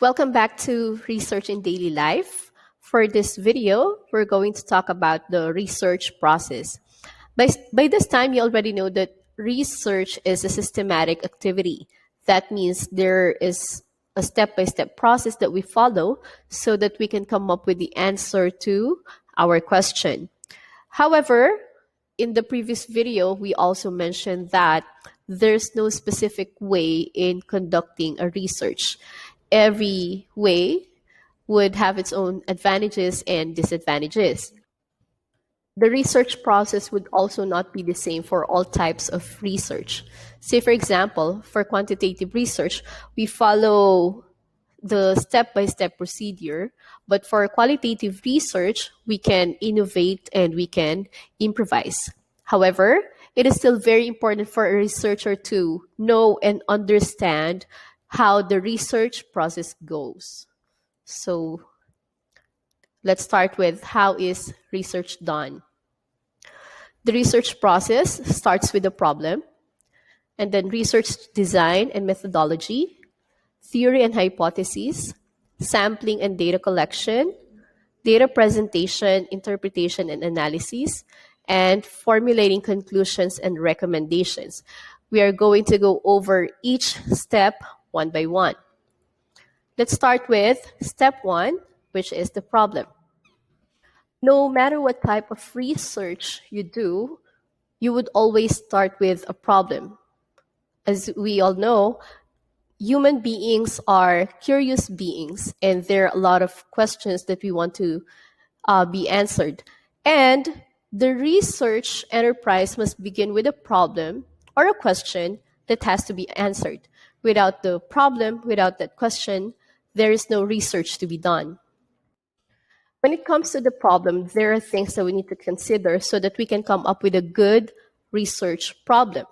Welcome back to Research in Daily Life. For this video, we're going to talk about the research process. By this time, you already know that research is a systematic activity. That means there is a step-by-step process that we follow so that we can come up with the answer to our question. However, in the previous video, we also mentioned that there's no specific way in conducting a research. Every way would have its own advantages and disadvantages. The research process would also not be the same for all types of research. Say, for example, for quantitative research, we follow the step-by-step procedure, but for qualitative research, we can innovate and we can improvise. However, it is still very important for a researcher to know and understand how the research process goes. So let's start with how is research done. The research process starts with a problem, and then research design and methodology, theory and hypotheses, sampling and data collection, data presentation, interpretation and analysis, and formulating conclusions and recommendations. We are going to go over each step one by one. Let's start with step one, which is the problem. No matter what type of research you do, you would always start with a problem. As we all know, human beings are curious beings, and there are a lot of questions that we want to be answered. And the research enterprise must begin with a problem or a question that has to be answered. Without the problem, without that question, there is no research to be done. When it comes to the problem, there are things that we need to consider so that we can come up with a good research problem.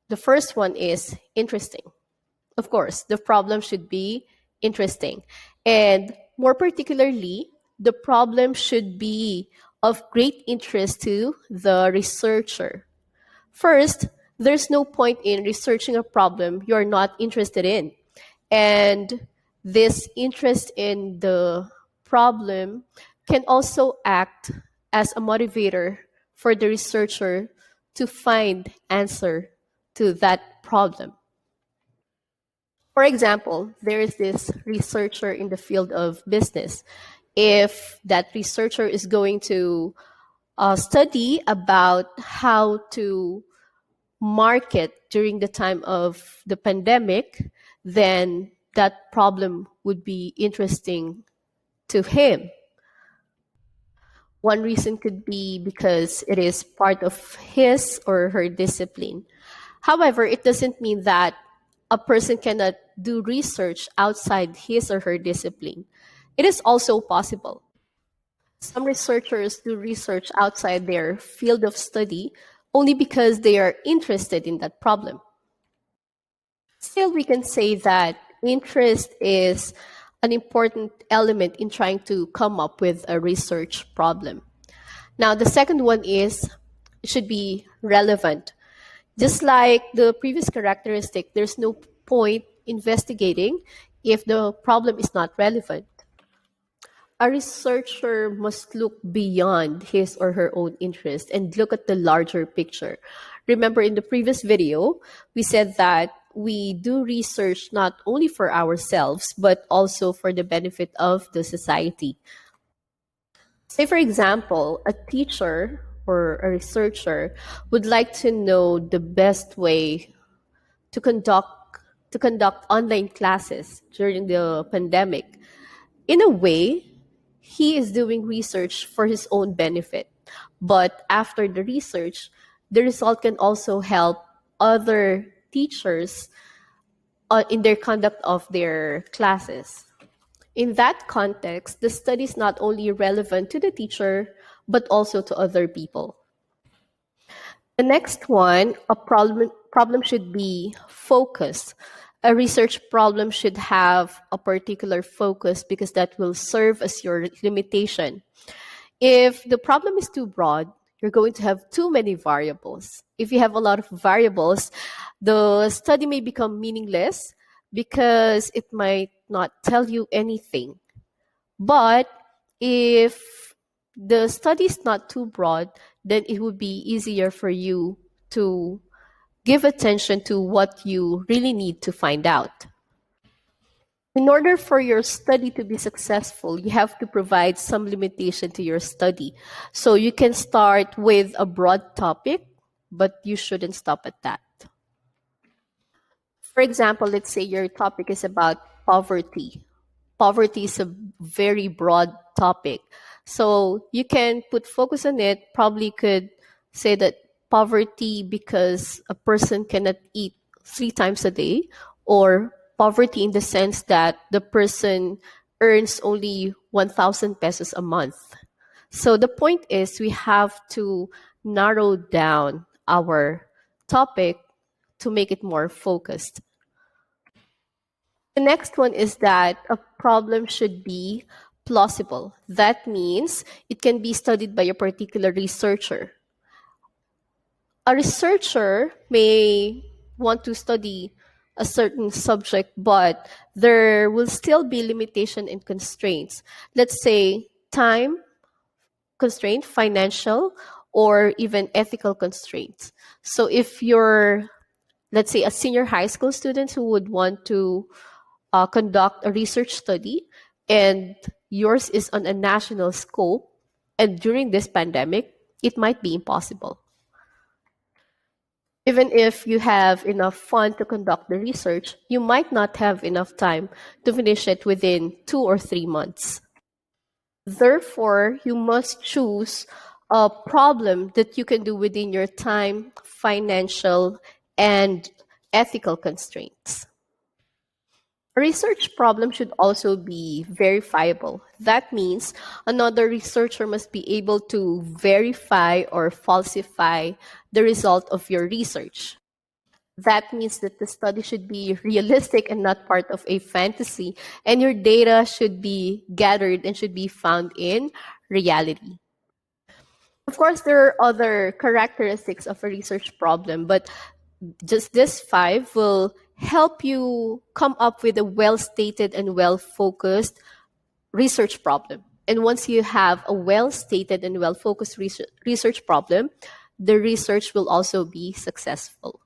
The first one is interesting. Of course, the problem should be interesting. And more particularly, the problem should be of great interest to the researcher. First, there's no point in researching a problem you're not interested in. And this interest in the problem can also act as a motivator for the researcher to find answer to that problem. For example, there is this researcher in the field of business. If that researcher is going to study about how to market during the time of the pandemic, then that problem would be interesting to him. One reason could be because it is part of his or her discipline. However, it doesn't mean that a person cannot do research outside his or her discipline. It is also possible. Some researchers do research outside their field of study only because they are interested in that problem. Still, we can say that interest is an important element in trying to come up with a research problem. Now, the second one is it should be relevant. Just like the previous characteristic, there's no point investigating if the problem is not relevant. A researcher must look beyond his or her own interest and look at the larger picture. Remember, in the previous video, we said that we do research not only for ourselves, but also for the benefit of the society. Say, for example, a teacher or a researcher would like to know the best way to conduct online classes during the pandemic. In a way, he is doing research for his own benefit. But after the research, the result can also help other teachers in their conduct of their classes. In that context, the study is not only relevant to the teacher, but also to other people. The next one, a problem should be focused. A research problem should have a particular focus because that will serve as your limitation. If the problem is too broad, you're going to have too many variables. If you have a lot of variables, the study may become meaningless because it might not tell you anything. But if the study is not too broad, then it would be easier for you to give attention to what you really need to find out. In order for your study to be successful, you have to provide some limitation to your study. So you can start with a broad topic, but you shouldn't stop at that. For example, let's say your topic is about poverty. Poverty is a very broad topic. So you can put focus on it, probably could say that poverty because a person cannot eat 3 times a day, or poverty in the sense that the person earns only 1,000 pesos a month. So the point is we have to narrow down our topic to make it more focused. The next one is that a problem should be plausible. That means it can be studied by a particular researcher. A researcher may want to study a certain subject, but there will still be limitation and constraints. Let's say time constraint, financial, or even ethical constraints. So if you're, let's say, a senior high school student who would want to conduct a research study and yours is on a national scope, and during this pandemic, it might be impossible. Even if you have enough fund to conduct the research, you might not have enough time to finish it within 2 or 3 months. Therefore, you must choose a problem that you can do within your time, financial, and ethical constraints. A research problem should also be verifiable. That means another researcher must be able to verify or falsify the result of your research. That means that the study should be realistic and not part of a fantasy, and your data should be gathered and should be found in reality. Of course, there are other characteristics of a research problem, but just this 5 will help you come up with a well stated and well focused research problem. And once you have a well stated and well focused research problem, the research will also be successful.